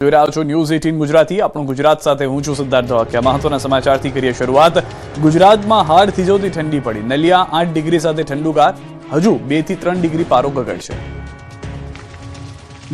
જોઈ રહ્યા છો ન્યૂઝ 18 ગુજરાતી। આપણું ગુજરાત સાથે હું છું સિદ્ધાર્થ ધોળકિયા। મહત્વના સમાચારથી કરીએ શરૂઆત। ગુજરાતમાં હાડ થીજવતી ઠંડી પડી। નલિયા 8 ડિગ્રી સાથે ઠંડુગાર, હજુ 2 થી 3 ડિગ્રી પારો ગગડશે।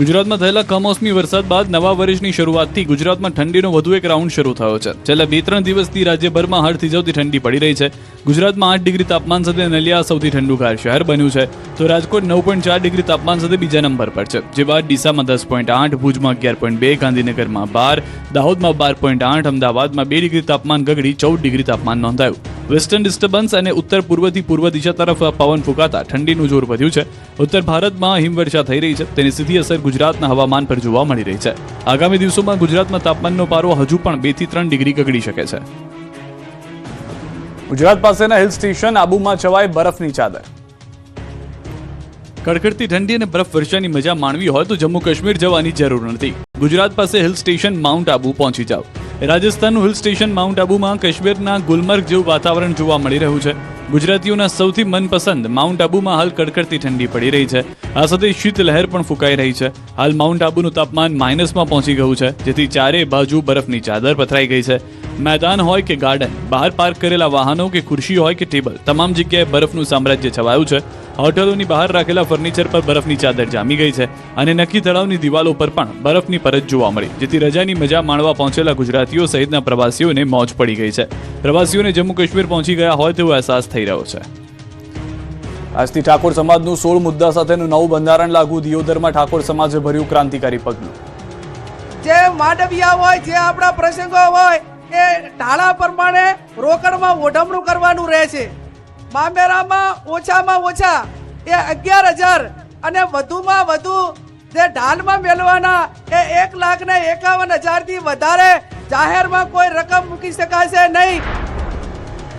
ગુજરાતમાં થયેલા કમોસમી વરસાદ બાદ નવા વર્ષની શરૂઆતથી ગુજરાતમાં ઠંડીનો વધુ એક રાઉન્ડ શરૂ થયો છે। છેલ્લા 2-3 દિવસથી રાજ્યભરમાં હાડ થીજવતી ઠંડી પડી રહી છે। ગુજરાતમાં 8 ડિગ્રી તાપમાન સાથે નલિયા સૌથી ઠંડુગાર શહેર બન્યું છે, તો રાજકોટ 9.4 ડિગ્રી તાપમાન સાથે બીજા નંબર પર છે। જે બાદ ડીસામાં 10.8, ભુજમાં 11.2, ગાંધીનગરમાં 12, દાહોદમાં 12.8, અમદાવાદમાં 2 ડિગ્રી તાપમાન ગગડી 14 ડિગ્રી તાપમાન નોંધાયું। વેસ્ટર્ન ડિસ્ટર્બન્સ અને ઉત્તર પૂર્વથી પૂર્વ દિશા તરફ પવન ફૂંકાતા ઠંડીનું જોર વધ્યું છે। ઉત્તર ભારતમાં હિમવર્ષા થઈ રહી છે, તેની સીધી અસર ગુજરાતના હવામાન પર જોવા મળી રહી છે। આગામી દિવસોમાં ગુજરાતમાં તાપમાનનો પારો હજુ પણ 2 થી 3 ડિગ્રી ગગડી શકે છે। ગુજરાત પાસેના હિલ સ્ટેશન આબુમાં છવાય બરફની ચાદર। કડકડતી ઠંડી અને બરફ વર્ષાની મજા માણવી હોય તો જમ્મુ કાશ્મીર જવાની જરૂર નથી। ગુજરાત પાસે હિલ સ્ટેશન માઉન્ટ આબુ પહોંચી જાઓ। રાજસ્થાનનું હિલ સ્ટેશન માઉન્ટ આબુમાં કાશ્મીરના ગુલમર્ગ જેવું વાતાવરણ જોવા મળી રહ્યું છે। ગુજરાતીઓના સૌથી મનપસંદ માઉન્ટ આબુમાં હાલ કડકડતી ઠંડી પડી રહી છે। આ સાથે શીત લહેર પણ ફૂંકાઈ રહી છે। હાલ માઉન્ટ આબુનું તાપમાન માઇનસમાં પહોંચી ગયું છે, જેથી ચારે બાજુ બરફની ચાદર પથરાઈ ગઈ છે। मैदान હોય કે ગાર્ડન, બહાર પાર્ક કરેલા વાહનો કે ખુરશી હોય કે ટેબલ, તમામ જગ્યાએ બરફનું સામ્રાજ્ય છવાયું છે। હોટલોની બહાર રાખેલા ફર્નિચર પર બરફની ચાદર જામી ગઈ છે અને નક્કી તળાવની દિવાલો પર પણ બરફની પરત જોવા મળી, જેથી રજાની મજા માણવા પહોંચેલા ગુજરાતીઓ સહિતના પ્રવાસીઓને મોજ પડી ગઈ છે। પ્રવાસીઓને જમ્મુ કાશ્મીર પહોંચી ગયા હોય તેવો અહેસાસ થઈ રહ્યો છે। આજથી ઠાકોર સમાજનું 16 મુદ્દા સાથેનું નવું બંધારણ લાગુ। દિયોદરમાં ઠાકોર સમાજે ભર્યું ક્રાંતિકારી પગલું। જે માંડવિયા હોય, જે આપણા પ્રસંગો હોય એ ઢાળા પ્રમાણે રોકડમાં ઓઢમણું કરવાનું રહે છે। મામેરામાં ઓછામાં ઓછા એ 11,000 અને વધુમાં વધુ જે ઢાલમાં મેળવાના એ 1,51,000 થી વધારે જાહેરમાં કોઈ રકમ મૂકી શકાશે નહીં।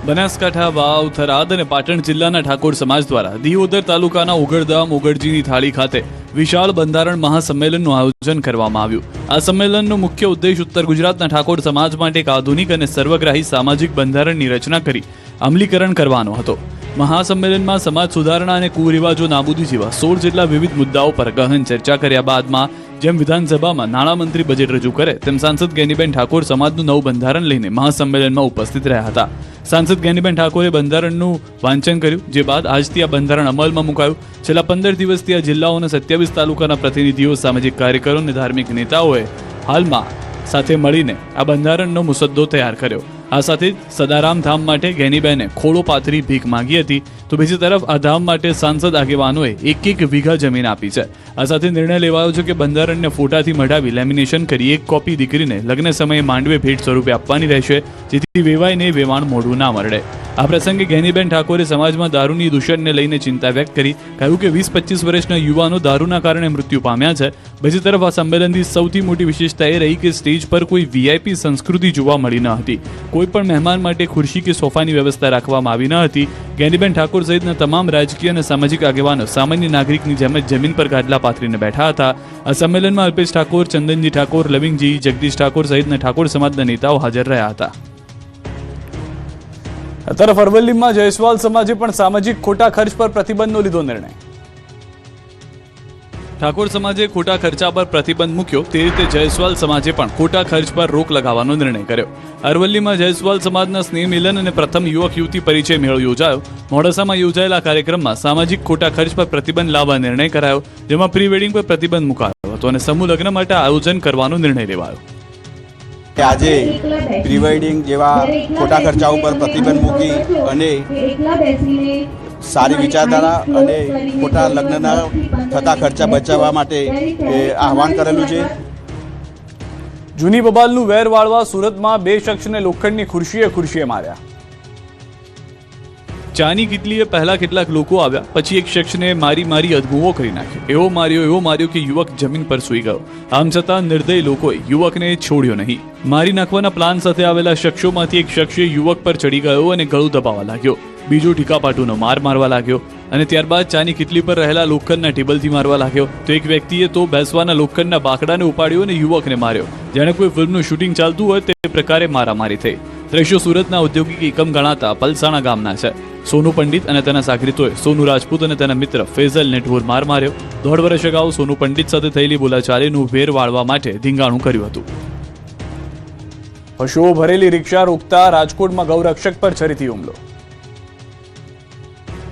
બનાસકાંઠા, વાવ, થરાદ અને પાટણ જિલ્લાના ઠાકોર સમાજ દ્વારા દિયોદર તાલુકાના ઉગડધામ ઉગડજીની થાળી ખાતે વિશાળ બંધારણ મહાસંમેલનનું આયોજન કરવામાં આવ્યું। આ સંમેલનનો મુખ્ય ઉદ્દેશ ઉત્તર ગુજરાતના ઠાકોર સમાજ માટે એક આધુનિક અને સર્વગ્રાહી સામાજિક બંધારણની રચના કરી અમલીકરણ કરવાનો હતો। મહાસંમેલનમાં સમાજ સુધારણા અને કુરિવાજો નાબૂદી જેવા 16 જેટલા વિવિધ મુદ્દાઓ પર ગહન ચર્ચા કર્યા બાદમાં જેમ વિધાનસભામાં નાણામંત્રી બજેટ રજૂ કરે તેમ સાંસદ જ્ઞાનીબેન ઠાકોર સમાજનું નવું બંધારણ લઈને મહાસંમેલનમાં ઉપસ્થિત રહ્યા હતા। સાંસદ જ્ઞાનીબેન ઠાકોરે બંધારણનું વાંચન કર્યું, જે બાદ આજથી આ બંધારણ અમલમાં મુકાયું। છેલ્લા 15 દિવસથી આ જિલ્લાઓના 27 તાલુકાના પ્રતિનિધિઓ, સામાજિક કાર્યકરો અને ધાર્મિક નેતાઓએ હાલમાં સાથે મળીને આ બંધારણનો મુસદ્દો તૈયાર કર્યો। આ સાથે સદારામ ધામ માટે જ્ઞાનીબેને ખોળો પાથરી ભીખ માંગી હતી, તો બીજી તરફ આ ધામ માટે સાંસદ આગેવાનોએ 1 વીઘા જમીન આપી છે। આ સાથે નિર્ણય લેવાયો છે કે બંધારણને ફોટાથી મઢાવી લેમિનેશન કરી એક કોપી દીકરીને લગ્ન સમયે માંડવે ભેટ સ્વરૂપે આપવાની રહેશે, જેથી વેવાઈને વેવાણ મોઢું ના મરડે। આ પ્રસંગે જ્ઞાનીબેન ઠાકોરે સમાજમાં દારૂની દૂષણને લઈને ચિંતા વ્યક્ત કરી, કહ્યું કે 20-25 વર્ષના યુવાનો દારૂના કારણે મૃત્યુ પામ્યા છે। બીજી તરફ આ સંમેલનની સૌથી મોટી વિશેષતા એ રહી કે સ્ટેજ પર કોઈ વીઆઈપી સંસ્કૃતિ જોવા મળી ન હતી। કોઈ પણ મહેમાન માટે ખુરશી કે સોફાની વ્યવસ્થા રાખવામાં આવી ન હતી। જ્ઞાનીબેન ઠાકોર સહિતના તમામ રાજકીય અને સામાજિક આગેવાનો સામાન્ય નાગરિકની જેમ જ જમીન પર ગાદલા પાથરીને બેઠા હતા। આ સંમેલનમાં અલ્પેશ ઠાકોર, ચંદનજી ઠાકોર, લવિંગજી, જગદીશ ઠાકોર સહિતના ઠાકોર સમાજના નેતાઓ હાજર રહ્યા હતા। તરફ અરવલ્લીમાં જયસ્વાલ સમાજે પણ સામાજિક ખોટા ખર્ચ પર પ્રતિબંધનો લીધો નિર્ણય। ઠાકોર સમાજે ખોટા ખર્ચા પર પ્રતિબંધ મૂક્યો, તે રીતે જયસ્વાલ સમાજે પણ ખોટા ખર્ચ પર રોક લગાવવાનો નિર્ણય કર્યો। અરવલ્લીમાં જયસ્વાલ સમાજના સ્નેહ મિલન અને પ્રથમ યુવક યુવતી પરિચય મેળો યોજાયો। મોડાસામાં યોજાયેલા કાર્યક્રમમાં સામાજિક ખોટા ખર્ચ પર પ્રતિબંધ લાવવા નિર્ણય કરાયો, જેમાં પ્રી વેડિંગ પર પ્રતિબંધ મુકાયો હતો અને સમૂહ લગ્ન માટે આયોજન કરવાનો નિર્ણય લેવાયો। આજે પ્રી વેડિંગ જેવા ખોટા ખર્ચા ઉપર પ્રતિબંધ મૂકી અને સારી વિચારધારા અને ખોટા લગ્નના થતા ખર્ચા બચાવવા માટે આહવાન કરેલું છે। જૂની બબાલનું વેર વાળવા સુરતમાં 2 શખ્સને લોખંડની ખુરશીએ માર્યા। ચાની કિટલીએ પહેલા કેટલાક લોકો આવ્યા, પછી એક શખ્સને મારી અધમુવો કરી નાખ્યો। એવો માર્યો કે યુવક જમીન પર સૂઈ ગયો। આમ છતાં નિર્દય લોકોએ યુવકને છોડ્યો નહીં। મારી નાખવાના પ્લાન સાથે આવેલા શખ્સોમાંથી એક શખ્સે યુવક પર ચડી ગયો અને ગળું દબાવવા લાગ્યો। બીજો ઠીકાપાટુનો માર મારવા લાગ્યો અને ત્યારબાદ ચાની કિટલી પર રહેલા લોખંડના ટેબલથી મારવા લાગ્યો। તો એક વ્યક્તિએ તો બેસવાના લોખંડના બાકડાને ઉપાડ્યો અને યુવકને માર્યો, જાણે કોઈ ફિલ્મનું શૂટિંગ ચાલતું હોય તે પ્રકારે મારામારી થઈ। દ્રશ્યો સુરતના ઔદ્યોગિક એકમ ગણાતા પલસાણા ગામના છે। સોનુ પંડિત અને તેના સાગરીતોએ સોનુ રાજપૂત અને તેના મિત્ર ફેઝલને ઢોરમાર માર્યો. 1.5 વર્ષ અગાઉ સોનુ પંડિત સાથે થયેલી બોલાચાલીનું વેર વાળવા માટે ધીંગાણું કર્યું હતું. પશુઓ ભરેલી રિક્ષા રોકતા રાજકોટમાં ગૌરક્ષક પર છરીથી હુમલો.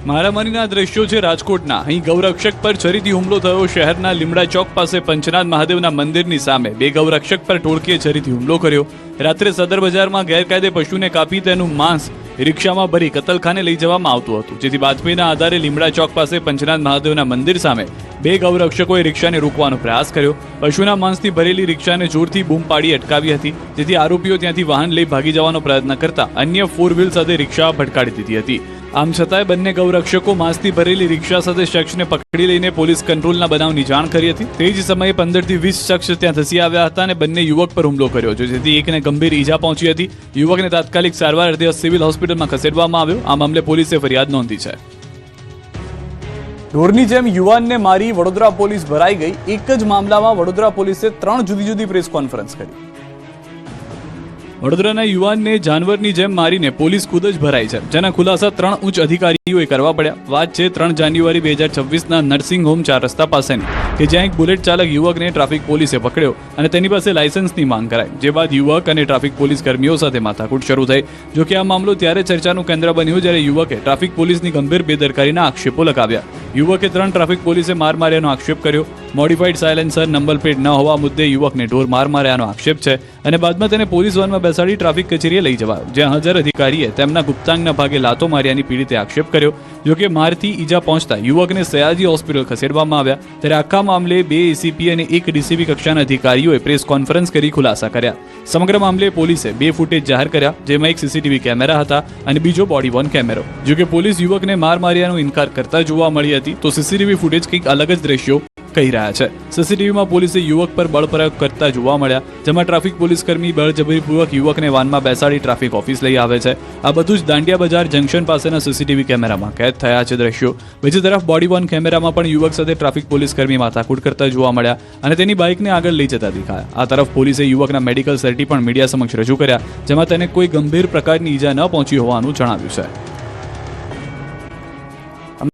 મારામારીના દ્રશ્યો છે રાજકોટના. અહીં ગૌરક્ષક પર છરીથી હુમલો થયો. શહેરના લીમડા ચોક પાસે પંચનાથ મહાદેવના મંદિરની સામે 2 ગૌરક્ષક પર ટોળકીએ છરીથી હુમલો કર્યો. રાત્રે સદર બજારમાં ગેરકાયદે પશુને કાપી તેનું માંસ રિક્ષામાં ભરી કતલખાને લઈ જવામાં આવતું હતું, જેથી બાતમીના આધારે લીમડા ચોક પાસે પંચનાથ મહાદેવના મંદિર સામે 2 ગૌરક્ષકોએ રિક્ષાને રોકવાનો પ્રયાસ કર્યો. પશુના માંસથી ભરેલી રિક્ષાને જોરથી બૂમ પાડી અટકાવી હતી, જેથી આરોપીઓ ત્યાંથી વાહન લઈ ભાગી જવાનો પ્રયત્ન કરતા અન્ય 4 વ્હીલ સાથે રિક્ષા ભટકાડી દીધી હતી. આમ છતાંય બંને ગૌરક્ષકો માંસથી ભરેલી રિક્ષા સાથે શખ્સને પકડી લઈને પોલીસ કંટ્રોલના બનાવની જાણ કરી હતી. તે જ સમયે 15 થી 20 શખ્સ ત્યાં ધસી આવ્યા હતા અને બંને યુવક પર હુમલો કર્યો, જેથી એકને ગંભીર ઈજા પહોંચી હતી. યુવકને તાત્કાલિક સારવાર અર્થે સિવિલ હોસ્પિટલમાં ખસેડવામાં આવ્યો. આ મામલે પોલીસે ફરિયાદ નોંધી છે. ઢોરની જેમ યુવાનને મારી વડોદરા પોલીસ ભરાઈ ગઈ. એક જ મામલામાં વડોદરા પોલીસે 3 જુદી જુદી પ્રેસ કોન્ફરન્સ કરી. વડોદરાના યુવાનને જાનવરની જેમ મારીને પોલીસ ખુદ જ ભરાઈ છે, જેના ખુલાસા 3 ઉચ્ચ અધિકારીઓએ કરવા પડ્યા. વાત છે 3 જાન્યુઆરી 2026ના નર્સિંગ હોમ 4 રસ્તા પાસેની, કે જ્યાં એક બુલેટ ચાલક યુવકને ટ્રાફિક પોલીસે પકડ્યો અને તેની પાસે લાયસન્સની માંગ કરાઈ. જે બાદ યુવક અને ટ્રાફિક પોલીસ કર્મીઓ સાથે માથાકૂટ શરૂ થઈ. જો કે આ મામલો ત્યારે ચર્ચાનું કેન્દ્ર બન્યો જ્યારે યુવકે ટ્રાફિક પોલીસની ગંભીર બેદરકારીના આક્ષેપો લગાવ્યા. યુવકે 3 ટ્રાફિક પોલીસે માર માર્યાનો આક્ષેપ કર્યો. મોડિફાઈડ સાયલેન્સર નંબર પ્લેટ ન હોવા મુદ્દે યુવકને ઢોર માર માર્યાનો આક્ષેપ છે અને બાદમાં તેને પોલીસ વાનમાં બેસાડી ટ્રાફિક કચેરીએ લઈ જવાયો, જ્યાં હાજર અધિકારીએ તેમના ગુપ્તાંગના ભાગે લાતો માર્યાની પીડિતે આક્ષેપ કર્યો. જોકે મારથી ઈજા પહોંચતા યુવકને સયાજી હોસ્પિટલ ખસેડવામાં આવ્યા. ત્યારે આખા મામલે 2 એસીપી અને 1 ડીસીપી કક્ષાના અધિકારીઓએ પ્રેસ કોન્ફરન્સ કરી ખુલાસા કર્યા. સમગ્ર મામલે પોલીસે 2 ફૂટેજ જાહેર કર્યા, જેમાં એક સીસીટીવી કેમેરા હતા અને બીજો બોડી વોર્ન કેમેરો. જોકે પોલીસ યુવકને માર માર્યાનો ઇનકાર કરતા જોવા મળી હતી, તો સીસીટીવી ફૂટેજ કંઈક અલગ જ દ્રશ્યો કહી રહ્યા છે. સીસીટીવીમાં પોલીસે યુવક પર બળ પ્રયોગ કરતા જોવા મળ્યા, જેમાં ટ્રાફિક પોલીસ કર્મી બળજબરીપૂર્વક યુવકને વાનમાં બેસાડી ટ્રાફિક ઓફિસ લઈ આવે છે. આ બધું જ દાંડિયા બજાર જંકશન પાસેના સીસીટીવી કેમેરામાં કેદ થયા છે દ્રશ્યો. બીજી તરફ બોડી વોર્ન કેમેરામાં પણ યુવક સાથે ટ્રાફિક પોલીસ કર્મી માથાકૂટ કરતા જોવા મળ્યા અને તેની બાઇકને આગળ લઈ જતા દેખાયા. આ તરફ પોલીસે યુવકના મેડિકલ સર્ટી પણ મીડિયા સમક્ષ રજૂ કર્યા, જેમાં તેને કોઈ ગંભીર પ્રકારની ઈજા ન પહોંચી હોવાનું જણાવ્યું છે.